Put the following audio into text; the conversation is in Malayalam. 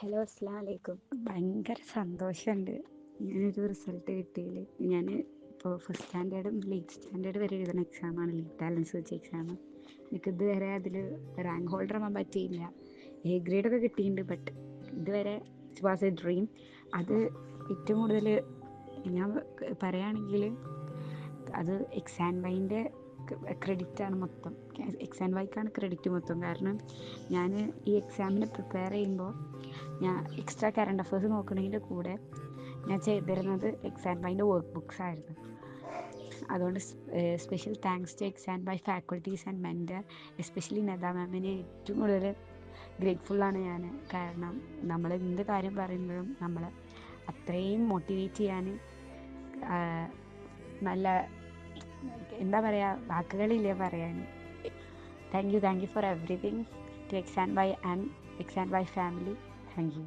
ഹലോ, അസ്സലാമു അലൈക്കും. ഭയങ്കര സന്തോഷമുണ്ട് ഇങ്ങനൊരു റിസൾട്ട് കിട്ടിയതിൽ. ഞാൻ ഇപ്പോൾ ഫസ്റ്റ് സ്റ്റാൻഡേർഡും ലേറ്റ് സ്റ്റാൻഡേർഡ് വരെ എഴുതുന്ന എക്സാമാണ് ലീഡ് ടാലൻസ് വെച്ച എക്സാം. എനിക്ക് ഇതുവരെ അതിൽ റാങ്ക് ഹോൾഡർ ആവാൻ പറ്റിയില്ല. എ ഗ്രേഡൊക്കെ കിട്ടിയിട്ടുണ്ട്, ബട്ട് ഇതുവരെ ഇറ്റ് വാസ് എ ഡ്രീം. അത് ഏറ്റവും കൂടുതൽ ഞാൻ പറയുകയാണെങ്കിൽ അത് എക്സാം വൈൻ്റെ ക്രെഡിറ്റാണ് മൊത്തം. എക്സാം വൈക്കാണ് ക്രെഡിറ്റ് മൊത്തം. കാരണം ഞാൻ ഈ എക്സാമിന് പ്രിപ്പയർ ചെയ്യുമ്പോൾ ഞാൻ എക്സ്ട്രാ കറണ്ട് അഫേഴ്സ് നോക്കണതിൻ്റെ കൂടെ ഞാൻ ചെയ്തിരുന്നത് എക്സാം ബൈൻ്റെ വർക്ക് ബുക്സ് ആയിരുന്നു. അതുകൊണ്ട് special thanks to exam by faculties and mentor, especially Nada മാമിനെ ഏറ്റവും കൂടുതൽ ഗ്രേറ്റ്ഫുള്ളാണ് ഞാൻ. കാരണം നമ്മൾ എന്ത് കാര്യം പറയുമ്പോഴും നമ്മളെ അത്രയും മോട്ടിവേറ്റ് ചെയ്യാൻ നല്ല എന്താ പറയുക, വാക്കുകളില്ല പറയാൻ. Thank you for everything to exam by and exam by family. Thank U.